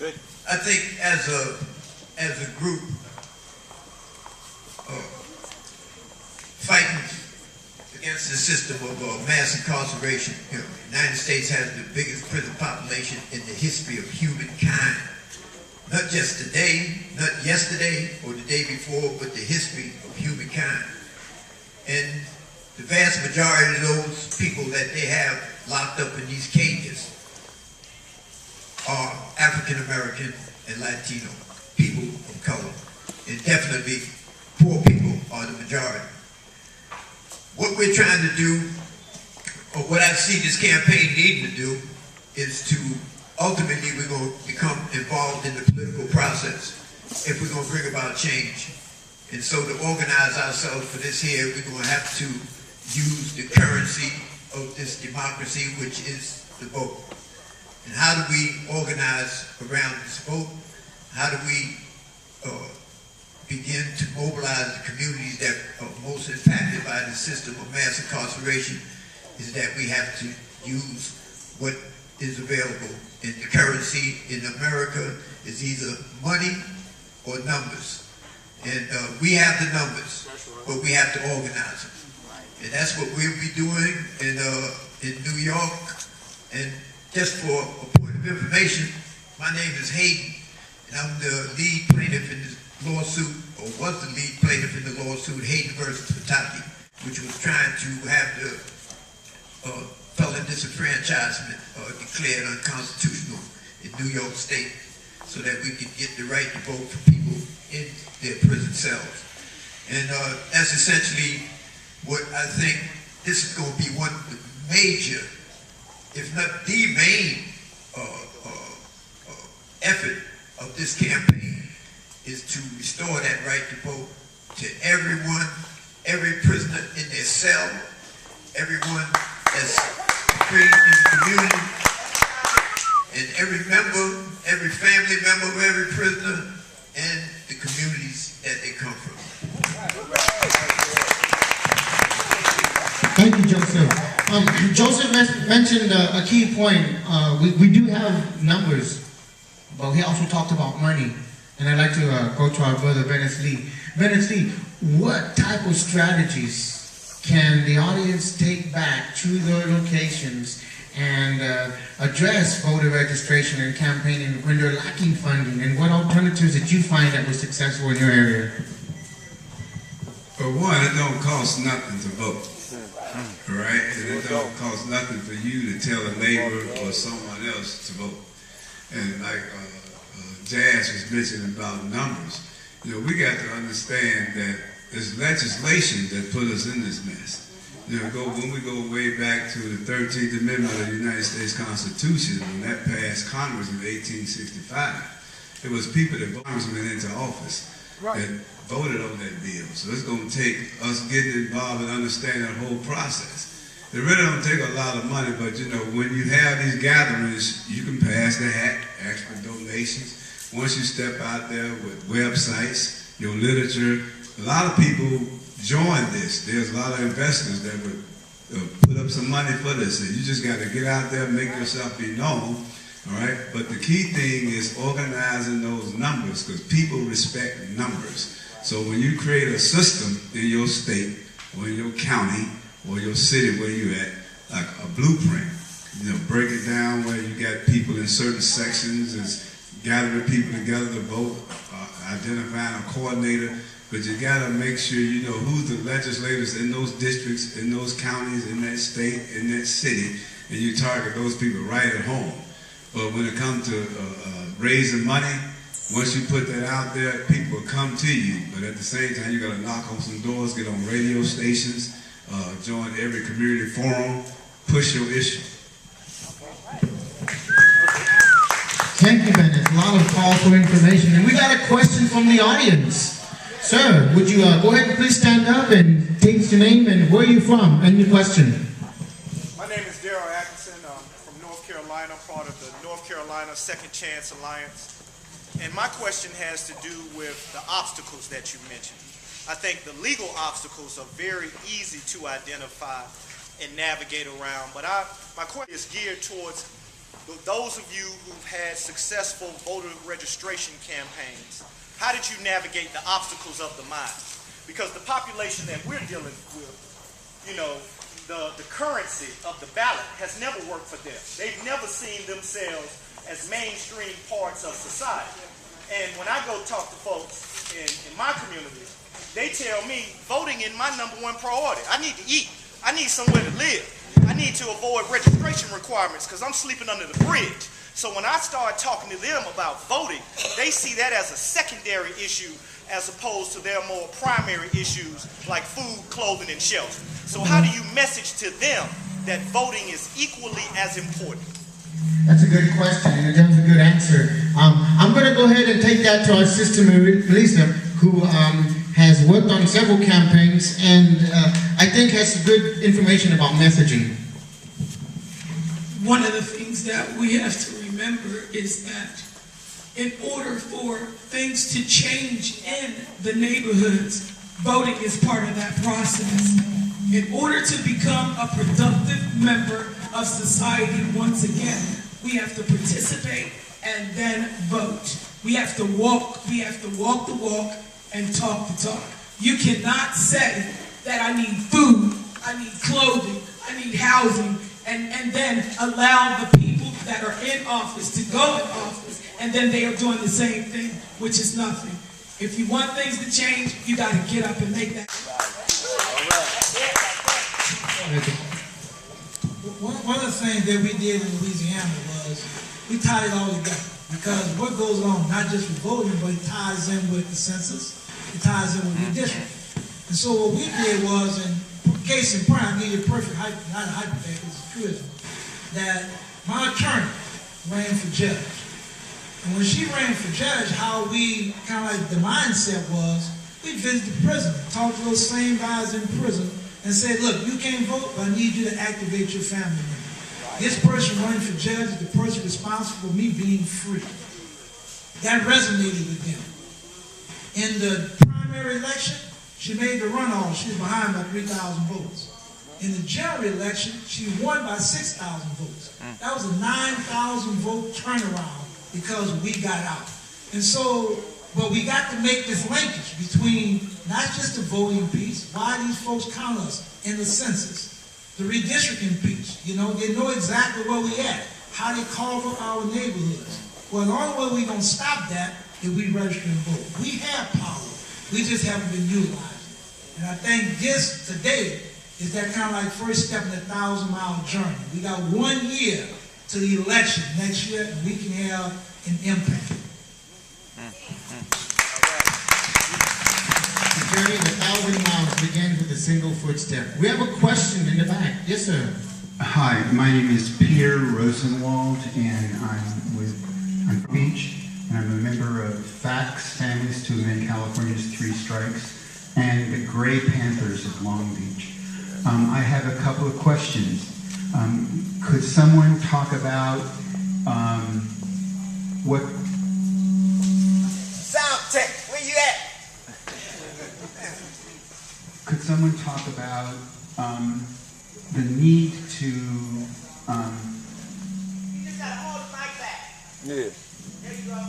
Good. I think as a group fighting against the system of mass incarceration, the United States has the biggest prison population in the history of humankind. Not just today, not yesterday or the day before, but the history of humankind. And the vast majority of those people that they have locked up in these cages are African American and Latino people of color. And definitely poor people are the majority. What we're trying to do, or what I see this campaign needing to do, is to ultimately we're going to become involved in the political process if we're going to bring about change. And so to organize ourselves for this here, we're going to have to use the currency of this democracy, which is the vote. And how do we organize around this vote? How do we begin to mobilize the communities that are most impacted by the system of mass incarceration? Is that we have to use what is available. And the currency in America is either money or numbers. And we have the numbers, but we have to organize them. And that's what we'll be doing in New York. And just for a point of information, my name is Hayden, and I'm the lead plaintiff in this lawsuit, or was the lead plaintiff in the lawsuit, Hayden versus Pataki, which was trying to have the felon disenfranchisement declared unconstitutional in New York State, so that we could get the right to vote for people in their prison cells. And that's essentially what I think this is going to be one of the major, if not the main effort of this campaign, is to restore that right to vote to everyone, every prisoner in their cell, everyone that's free in the community, and every member, every family member of every prisoner, and the communities that they come from. Thank you, Joseph. Joseph mentioned a key point. We do have numbers, but he also talked about money. And I'd like to go to our brother, Bennett Lee. Bennett Lee, what type of strategies can the audience take back to their locations and address voter registration and campaigning when they're lacking funding? And what alternatives did you find that were successful in your area? For one, it don't cost nothing to vote, all right? And it don't cost nothing for you to tell a neighbor or someone else to vote. And like Jazz was mentioning about numbers, we got to understand that there's legislation that put us in this mess. When we go way back to the 13th Amendment of the United States Constitution, when that passed Congress in 1865, it was people that voted congressmen into office that voted on that bill. So it's going to take us getting involved and understanding that whole process. It really don't take a lot of money, but when you have these gatherings, you can pass the hat, ask for donations. Once you step out there with websites, your literature, a lot of people join this. There's a lot of investors that would put up some money for this. And you just got to get out there and make yourself be known, all right? But the key thing is organizing those numbers, because people respect numbers. So when you create a system in your state or in your county or your city where you at, like a blueprint, break it down where you got people in certain sections, it's gathering people together to vote, identifying a coordinator, but you got to make sure you know who's the legislators in those districts, in those counties, in that state, in that city, and you target those people right at home. But when it comes to raising money, once you put that out there, people will come to you. But at the same time, you got to knock on some doors, get on radio stations, join every community forum, push your issue. Thank you, Bennett. A lot of powerful information. And we got a question from the audience. Sir, would you go ahead and please stand up and take your name and where are you from and your question? My name is Daryl Atkinson. I'm from North Carolina, part of the North Carolina Second Chance Alliance. And my question has to do with the obstacles that you mentioned. I think the legal obstacles are very easy to identify and navigate around. But my question is geared towards those of you who've had successful voter registration campaigns, how did you navigate the obstacles of the mind? Because the population that we're dealing with, you know, the currency of the ballot has never worked for them. They've never seen themselves as mainstream parts of society. And when I go talk to folks in my community, they tell me voting is my #1 priority. I need to eat. I need somewhere to live. I need to avoid registration requirements because I'm sleeping under the bridge. So when I start talking to them about voting, they see that as a secondary issue as opposed to their more primary issues like food, clothing, and shelter. So how do you message to them that voting is equally as important? That's a good question, and that was a good answer. I'm going to go ahead and take that to our sister Melissa, who has worked on several campaigns and I think has good information about messaging. One of the things that we have to remember is that in order for things to change in the neighborhoods, voting is part of that process. In order to become a productive member of society once again, we have to participate and then vote. We have to walk the walk and talk the talk. You cannot say that I need food, I need clothing, I need housing, and then allow the people that are in office to go in office, and then they are doing the same thing, which is nothing. If you want things to change, you got to get up and make that. One of the things that we did in Louisiana was we tied it all together, because what goes on, not just with voting, but it ties in with the census, it ties in with redistricting. And so what we did was, in case in point, I'll give you a perfect hypothetical, it's a truism, that my attorney ran for judge. And when she ran for judge, how we kind of like the mindset was, we visited the prison, talked to those same guys in prison, and said, look, you can't vote, but I need you to activate your family member. This person running for judge is the person responsible for me being free. That resonated with them. In the primary election, she made the runoff. She was behind by 3,000 votes. In the general election, she won by 6,000 votes. That was a 9,000 vote turnaround because we got out. And so, but we got to make this linkage between not just the voting piece, why these folks count us in the census, the redistricting piece. You know, they know exactly where we at, how they carve up our neighborhoods. Well, the only way we're going to stop that is we register and vote. We have power. We just haven't been utilizing it. And I think this today is that kind of like first step in a 1,000-mile journey. We got 1 year to the election next year, and we can have an impact. The journey of 1,000 miles begins with a single footstep. We have a question in the back. Yes, sir. Hi, my name is Peter Rosenwald, and I'm from Beach, and I'm a member of FACTS, Families to Amend California's 3 Strikes, and the Gray Panthers of Long Beach. I have a couple of questions. Could someone talk about what... Sound check, where you at? Could someone talk about the need to... You just gotta hold the mic back. Yeah. There you go.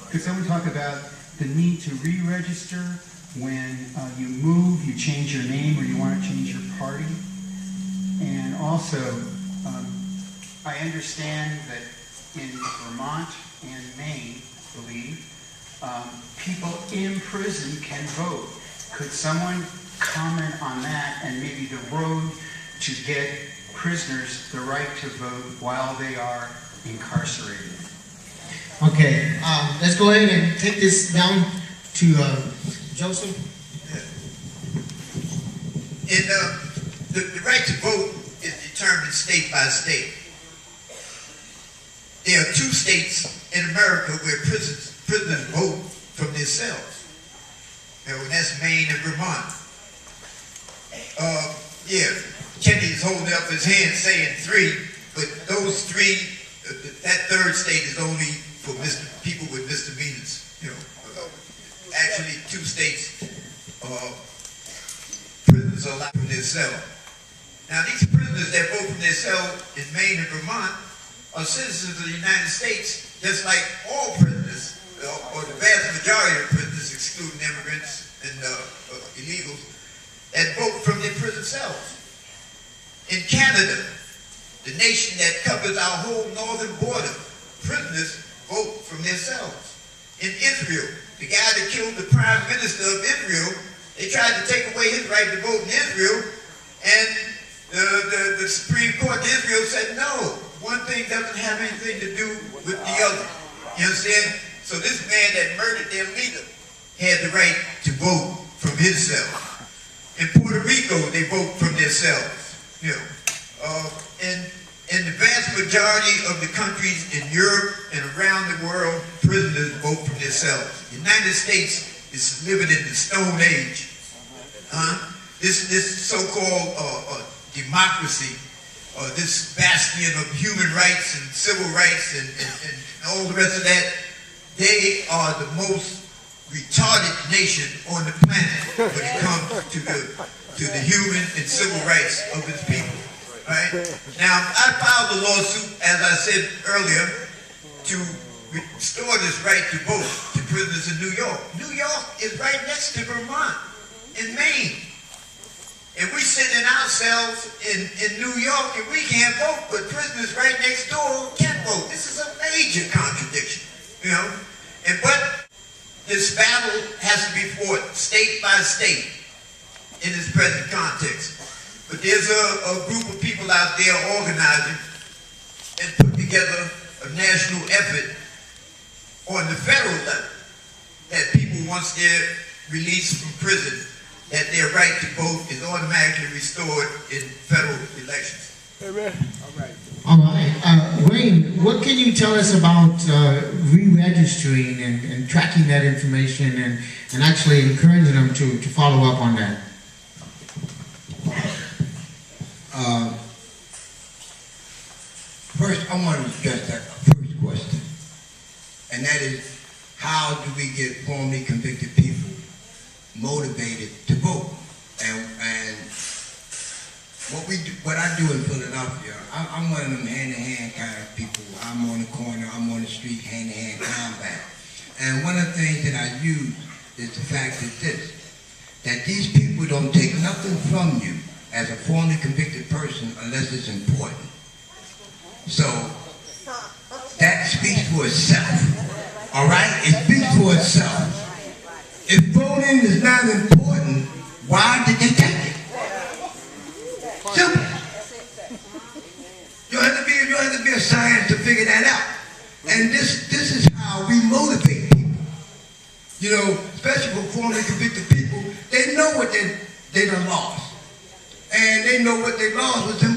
Could someone talk about the need to re-register when you move, you change your name, or you want to change your party? And also, I understand that in Vermont and Maine, I believe, people in prison can vote. Could someone comment on that and maybe the road to get prisoners the right to vote while they are incarcerated? Okay, let's go ahead and take this down to Joseph. And the right to vote is determined state by state. There are 2 states in America where prisoners vote from their cells. And that's Maine and Vermont. Yeah, Kenny's holding up his hand saying 3, but those 3, that 3rd state is only for people with misdemeanors. You know, actually 2 states, prisoners are allowed from their cell. Now, these prisoners that vote from their cell in Maine and Vermont are citizens of the United States, just like all prisoners, or the vast majority of prisoners, excluding immigrants and illegals, that vote from their prison cells. In Canada, the nation that covers our whole northern border, prisoners vote from their cells. In Israel, the guy that killed the prime minister of Israel, they tried to take away his right to vote in Israel, and the Supreme Court of Israel said, no, one thing doesn't have anything to do with the other. You understand? So this man that murdered their leader had the right to vote from his cell. In Puerto Rico, they vote from their cells. You know, in the vast majority of the countries in Europe and around the world, prisoners vote from their cells. The United States is living in the Stone Age. This so-called democracy, this bastion of human rights and civil rights and all the rest of that, they are the most retarded nation on the planet when it comes to the human and civil rights of its people. Right? Now, I filed a lawsuit, as I said earlier, to restore this right to vote to prisoners in New York. New York is right next to Vermont and Maine. And we sit in our cells in New York and we can't vote, but prisoners right next door can vote. This is a major contradiction, you know? But this battle has to be fought state by state in this present context. But there's a group of people out there organizing and put together a national effort on the federal level that people, once they're released from prison, that their right to vote is automatically restored in federal elections. Amen. All right. Wayne, what can you tell us about re-registering and tracking that information and actually encouraging them to follow up on that? First, I want to address that first question, and that is, how do we get formerly convicted people motivated to vote? And what I do in Philadelphia, I'm one of them hand-to-hand kind of people. I'm on the corner, I'm on the street, hand-to-hand combat. And one of the things that I use is the fact that these people don't take nothing from you as a formerly convicted person unless it's important. So that speaks for itself, all right? It speaks for itself. If voting is not important, why did they take it? Simple. You don't have to be a scientist to figure that out. And this is how we motivate people. You know, especially for formerly convicted people, they know what they done lost. And they know what they lost was them